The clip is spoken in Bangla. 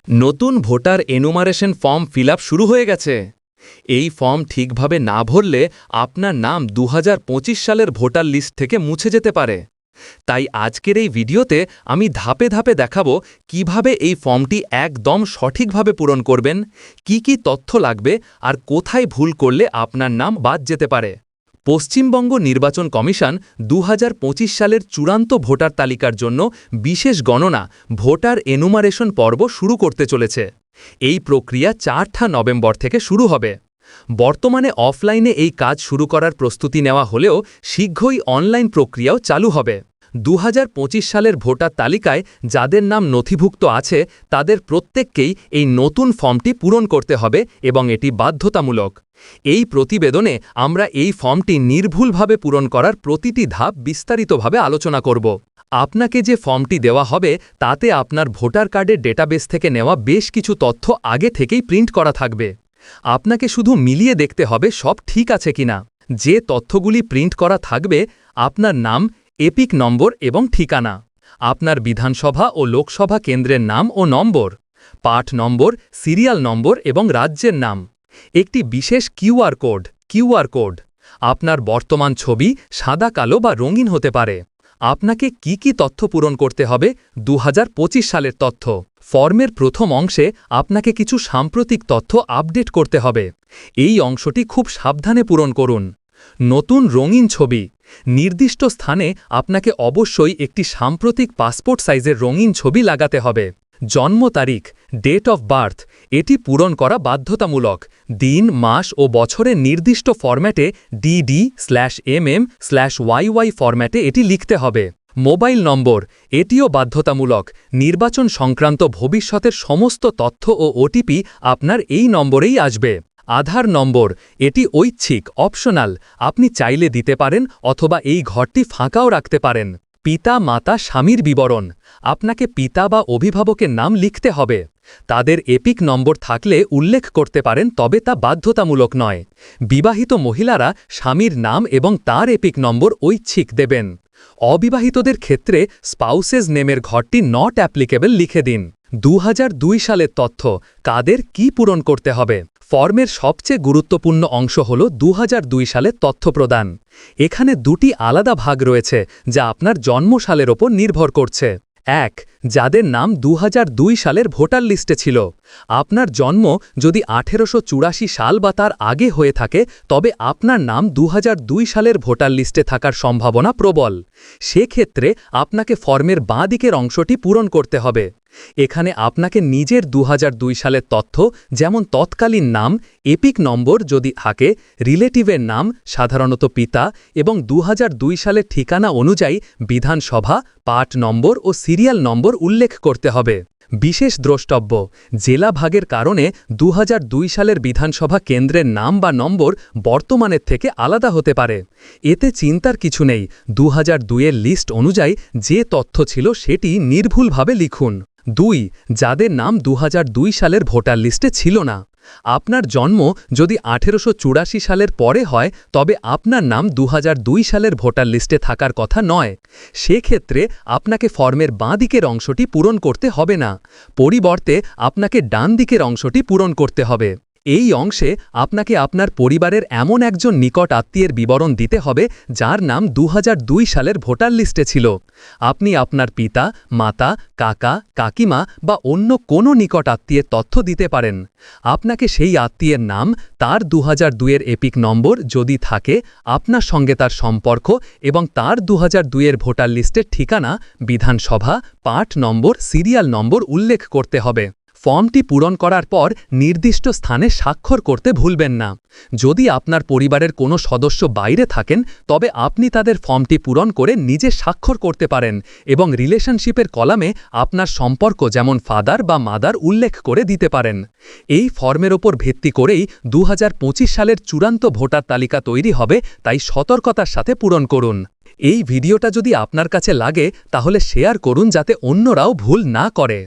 নতুন ভোটার এনুমারেশন ফর্ম ফিল শুরু হয়ে গেছে। এই ফর্ম ঠিকভাবে না ভরলে আপনার নাম ২০২৫ সালের ভোটার লিস্ট থেকে মুছে যেতে পারে। তাই আজকের এই ভিডিওতে আমি ধাপে ধাপে দেখাবো কিভাবে এই ফর্মটি একদম সঠিকভাবে পূরণ করবেন, কি তথ্য লাগবে আর কোথায় ভুল করলে আপনার নাম বাদ যেতে পারে। পশ্চিমবঙ্গ নির্বাচন কমিশন ২০২৫ সালের চূড়ান্ত ভোটার তালিকার জন্য বিশেষ গণনা ভোটার এনুমারেশন পর্ব শুরু করতে চলেছে। এই প্রক্রিয়া ৪ নভেম্বর থেকে শুরু হবে। বর্তমানে অফলাইনে এই কাজ শুরু করার প্রস্তুতি নেওয়া হলেও শীঘ্রই অনলাইন প্রক্রিয়াও চালু হবে। ২০২৫ সালের ভোটার তালিকায় যাদের নাম নথিভুক্ত আছে তাদের প্রত্যেককেই এই নতুন ফর্মটি পূরণ করতে হবে এবং এটি বাধ্যতামূলক। এই প্রতিবেদনে আমরা এই ফর্মটি নির্ভুলভাবে পূরণ করার প্রতিটি ধাপ বিস্তারিতভাবে আলোচনা করব। আপনাকে যে ফর্মটি দেওয়া হবে তাতে আপনার ভোটার কার্ডের ডেটাবেস থেকে নেওয়া বেশ কিছু তথ্য আগে থেকেই প্রিন্ট করা থাকবে। আপনাকে শুধু মিলিয়ে দেখতে হবে সব ঠিক আছে কিনা। যে তথ্যগুলি প্রিন্ট করা থাকবে আপনার নাম, এপিক নম্বর এবং ঠিকানা, আপনার বিধানসভা ও লোকসভা কেন্দ্রের নাম ও নম্বর, পাঠ নম্বর, সিরিয়াল নম্বর এবং রাজ্যের নাম, একটি বিশেষ কিউআর কোড, আপনার বর্তমান ছবি সাদা কালো বা রঙিন হতে পারে। আপনাকে কি তথ্য পূরণ করতে হবে? ২০২৫ সালের তথ্য। ফর্মের প্রথম অংশে আপনাকে কিছু সাম্প্রতিক তথ্য আপডেট করতে হবে। এই অংশটি খুব সাবধানে পূরণ করুন। নতুন রঙিন ছবি। নির্দিষ্ট স্থানে আপনাকে অবশ্যই একটি সাম্প্রতিক পাসপোর্ট সাইজের রঙিন ছবি লাগাতে হবে। জন্ম তারিখ, ডেট অফ বার্থ, এটি পূরণ করা বাধ্যতামূলক। দিন, মাস ও বছরের নির্দিষ্ট ফরম্যাটে DD/MM/YY ফরম্যাটে এটি লিখতে হবে। মোবাইল নম্বর, এটিও বাধ্যতামূলক। নির্বাচন সংক্রান্ত ভবিষ্যতের সমস্ত তথ্য ও ওটিপি আপনার এই নম্বরেই আসবে। আধার নম্বর, এটি ঐচ্ছিক, অপশনাল, আপনি চাইলে দিতে পারেন অথবা এই ঘরটি ফাঁকাও রাখতে পারেন। পিতা, মাতা, স্বামীর বিবরণ, আপনাকে পিতা বা অভিভাবকের নাম লিখতে হবে। তাদের এপিক নম্বর থাকলে উল্লেখ করতে পারেন, তবে তা বাধ্যতামূলক নয়। বিবাহিত মহিলারা স্বামীর নাম এবং তার এপিক নম্বর ঐচ্ছিক দেবেন। অবিবাহিতদের ক্ষেত্রে স্পাউসেস নেমের ঘরটি নট অ্যাপ্লিকেবল লিখে দিন। ২০০২ সালের তথ্য, কাদের কি পূরণ করতে হবে। ফর্মের সবচেয়ে গুরুত্বপূর্ণ অংশ হল ২০০২ সালের তথ্য প্রদান। এখানে দুটি আলাদা ভাগ রয়েছে যা আপনার জন্মসালের ওপর নির্ভর করছে। ১. যাদের নাম ২০০২ সালের ভোটার লিস্টে ছিল। আপনার জন্ম যদি ১৮৮৪ সাল বা তার আগে হয়ে থাকে তবে আপনার নাম ২০০২ সালের ভোটার লিস্টে থাকার সম্ভাবনা প্রবল। সেক্ষেত্রে আপনাকে ফর্মের বাঁ দিকের অংশটি পূরণ করতে হবে। এখানে আপনাকে নিজের ২০০২ সালের তথ্য যেমন তৎকালীন নাম, এপিক নম্বর যদি থাকে, রিলেটিভের নাম সাধারণত পিতা এবং ২০০২ সালের ঠিকানা অনুযায়ী বিধানসভা, পাঠ নম্বর ও সিরিয়াল নম্বর উল্লেখ করতে হবে। বিশেষ দ্রষ্টব্য, জেলা ভাগের কারণে ২০০২ সালের বিধানসভা কেন্দ্রের নাম বা নম্বর বর্তমানের থেকে আলাদা হতে পারে। এতে চিন্তার কিছু নেই। ২০০২-এর লিস্ট অনুযায়ী যে তথ্য ছিল সেটি নির্ভুলভাবে লিখুন। ২. যাদের নাম ২০০২ সালের ভোটার লিস্টে ছিল না। আপনার জন্ম যদি ১৮৮৪ সালের পরে হয় তবে আপনার নাম ২০০২ সালের ভোটার লিস্টে থাকার কথা নয়। সেক্ষেত্রে আপনাকে ফর্মের বাঁ দিকের অংশটি পূরণ করতে হবে না। পরিবর্তে আপনাকে ডান দিকের অংশটি পূরণ করতে হবে। এই অংশে আপনাকে আপনার পরিবারের এমন একজন নিকট আত্মীয়ের বিবরণ দিতে হবে যার নাম ২০০২ সালের ভোটার লিস্টে ছিল। আপনি আপনার পিতা, মাতা, কাকা, কাকিমা বা অন্য কোনো নিকট আত্মীয়ের তথ্য দিতে পারেন। আপনাকে সেই আত্মীয়ের নাম, তার ২০০২-এর এপিক নম্বর যদি থাকে, আপনার সঙ্গে তার সম্পর্ক এবং তার ২০০২-এর ভোটার লিস্টের ঠিকানা, বিধানসভা, পাঠ নম্বর, সিরিয়াল নম্বর উল্লেখ করতে হবে। ফর্মটি পূরণ করার পর নির্দিষ্ট স্থানে স্বাক্ষর করতে ভুলবেন না। যদি আপনার পরিবারের কোনো সদস্য বাইরে থাকেন তবে আপনি তাদের ফর্মটি পূরণ করে নিজে স্বাক্ষর করতে পারেন এবং রিলেশনশিপের কলামে আপনার সম্পর্ক যেমন ফাদার বা মাদার উল্লেখ করে দিতে পারেন। এই ফর্মের ওপর ভিত্তি করেই ২০২৫ সালের চূড়ান্ত ভোটার তালিকা তৈরি হবে, তাই সতর্কতার সাথে পূরণ করুন। এই ভিডিওটা যদি আপনার কাছে লাগে তাহলে শেয়ার করুন যাতে অন্যরাও ভুল না করে।